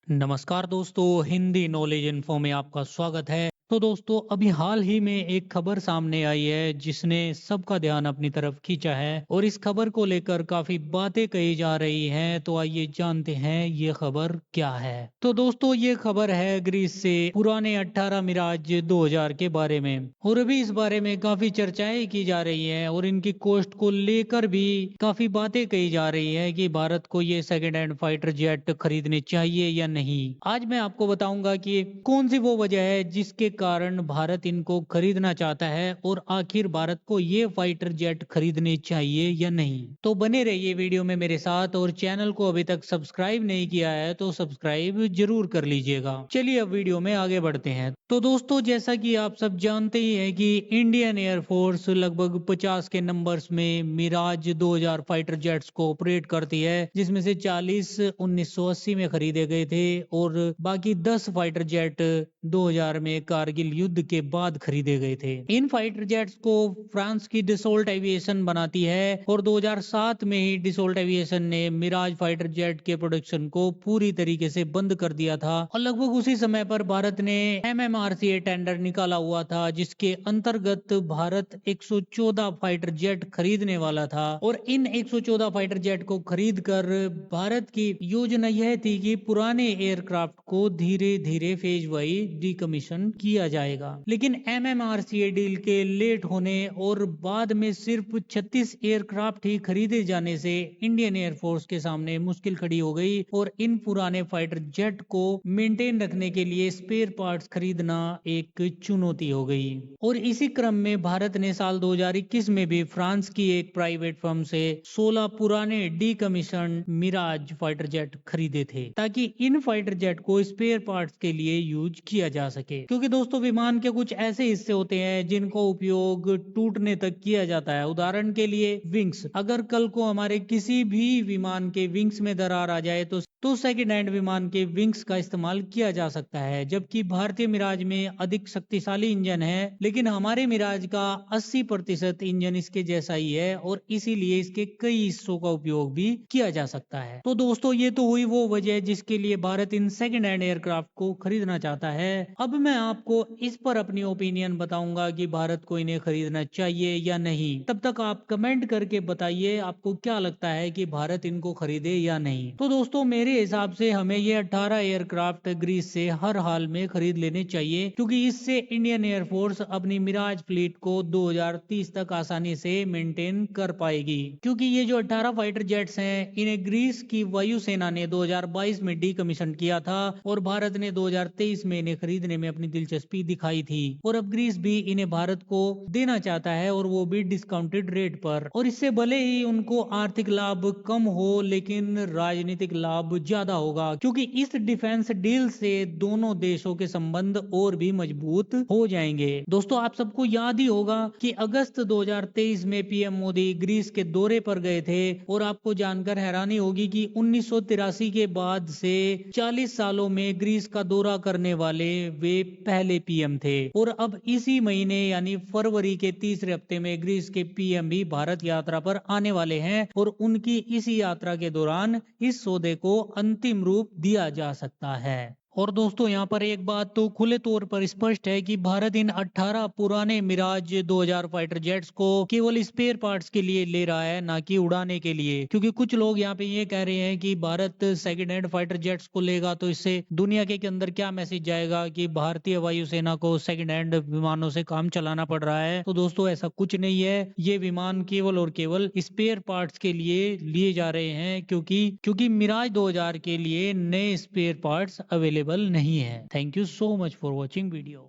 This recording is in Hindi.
नमस्कार दोस्तों, हिंदी नॉलेज इन्फो में आपका स्वागत है। तो दोस्तों, अभी हाल ही में एक खबर सामने आई है जिसने सबका ध्यान अपनी तरफ खींचा है और इस खबर को लेकर काफी बातें कही जा रही हैं। तो आइए जानते हैं ये खबर क्या है। तो दोस्तों, ये खबर है ग्रीस से पुराने 18 मिराज 2000 के बारे में। और अभी इस बारे में काफी चर्चाएं की जा रही हैं और इनकी कॉस्ट को लेकर भी काफी बातें कही जा रही है कि भारत को ये सेकेंड हैंड फाइटर जेट खरीदने चाहिए या नहीं। आज मैं आपको बताऊंगा कि कौन सी वो वजह है जिसके कारण भारत इनको खरीदना चाहता है और आखिर भारत को ये फाइटर जेट खरीदने चाहिए या नहीं। तो बने रहिए वीडियो में मेरे साथ और चैनल को अभी तक सब्सक्राइब नहीं किया है तो सब्सक्राइब जरूर कर लीजिएगा। चलिए अब वीडियो में आगे बढ़ते हैं। तो दोस्तों, जैसा कि आप सब जानते ही हैं कि इंडियन एयरफोर्स लगभग 50 के नंबर्स में मिराज 2000 फाइटर जेट्स को ऑपरेट करती है, जिसमें से 40 1980 में खरीदे गए थे और बाकी 10 फाइटर जेट 2000 में कारगिल युद्ध के बाद खरीदे गए थे। इन फाइटर जेट्स को फ्रांस की डिसोल्ट एविएशन बनाती है और 2007 में ही डिसोल्ट एविएशन ने मिराज फाइटर जेट के प्रोडक्शन को पूरी तरीके से बंद कर दिया था और लगभग उसी समय पर भारत ने MMRCA टेंडर निकाला हुआ था, जिसके अंतर्गत भारत 114 फाइटर जेट खरीदने वाला था। और इन 114 फाइटर जेट को खरीद कर भारत की योजना यह थी कि पुराने एयरक्राफ्ट को धीरे धीरे फेज वाइज डिकमीशन किया जाएगा। लेकिन MMRCA डील के लेट होने और बाद में सिर्फ 36 एयरक्राफ्ट ही खरीदे जाने से इंडियन एयरफोर्स के सामने मुश्किल खड़ी हो गई और इन पुराने फाइटर जेट को मेंटेन रखने के लिए स्पेयर पार्ट्स खरीदना एक चुनौती हो गई। और इसी क्रम में भारत ने साल 2021 में भी फ्रांस की एक प्राइवेट फर्म से 16 पुराने डीकमीशन मिराज फाइटर जेट खरीदे थे ताकि इन फाइटर जेट को स्पेयर पार्ट्स के लिए यूज किया जा सके। क्योंकि दोस्तों, विमान के कुछ ऐसे हिस्से होते हैं जिनका उपयोग टूटने तक किया जाता है। उदाहरण के लिए विंग्स। अगर कल को हमारे किसी भी विमान के विंग्स में दरार आ जाए तो सेकेंड हैंड विमान के विंग्स का इस्तेमाल किया जा सकता है। जबकि भारतीय मिराज में अधिक शक्तिशाली इंजन है, लेकिन हमारे मिराज का 80% इंजन इसके जैसा ही है और इसीलिए इसके कई हिस्सों का उपयोग भी किया जा सकता है। तो दोस्तों, ये तो हुई वो वजह जिसके लिए Bharat in second hand aircraft को खरीदना चाहता है। अब मैं आपको इस पर अपनी ओपिनियन बताऊंगा कि भारत को इन्हें खरीदना चाहिए या नहीं। तब तक आप कमेंट करके बताइए आपको क्या लगता है कि भारत इनको खरीदे या नहीं। तो दोस्तों, मेरे हिसाब से हमें ये 18 एयरक्राफ्ट ग्रीस से हर हाल में खरीद लेने चाहिए, क्योंकि इससे इंडियन एयरफोर्स अपनी मिराज फ्लीट को 2030 तक आसानी से मेंटेन कर पाएगी। क्योंकि ये जो 18 फाइटर जेट्स हैं, इन्हें ग्रीस की वायुसेना ने 2022 में डीकमीशन किया था और भारत ने 2023 में इन्हें खरीदने में अपनी दिलचस्पी दिखाई थी। और अब ग्रीस भी इन्हें भारत को देना चाहता है और वो भी डिस्काउंटेड रेट पर। और इससे भले ही उनको आर्थिक लाभ कम हो, लेकिन राजनीतिक लाभ ज्यादा होगा, क्योंकि इस डिफेंस डील से दोनों देशों के संबंध और भी मजबूत हो जाएंगे। दोस्तों, आप सबको याद ही होगा कि अगस्त 2023 में पीएम मोदी ग्रीस के दौरे पर गए थे और आपको जानकर हैरानी होगी कि 1983 के बाद से 40 सालों में ग्रीस का दौरा करने वाले वे पहले पीएम थे। और अब इसी महीने यानी फरवरी के तीसरे हफ्ते में ग्रीस के पीएम भी भारत यात्रा पर आने वाले हैं और उनकी इसी यात्रा के दौरान इस सौदे को अंतिम रूप दिया जा सकता है। और दोस्तों, यहाँ पर एक बात तो खुले तौर पर स्पष्ट है कि भारत इन 18 पुराने मिराज 2000 फाइटर जेट्स को केवल स्पेयर पार्ट्स के लिए ले रहा है, ना कि उड़ाने के लिए। क्योंकि कुछ लोग यहाँ पे ये कह रहे हैं कि Bharat second hand fighter jets को लेगा तो इससे दुनिया के अंदर क्या मैसेज जाएगा कि भारतीय वायुसेना को सेकेंड हैंड विमानों से काम चलाना पड़ रहा है। तो दोस्तों, ऐसा कुछ नहीं है। ये विमान केवल और केवल स्पेयर पार्ट्स के लिए लिए जा रहे हैं, क्योंकि मिराज 2000 के लिए नए स्पेयर पार्ट्स अवेलेबल नहीं है। Thank you so much for watching video.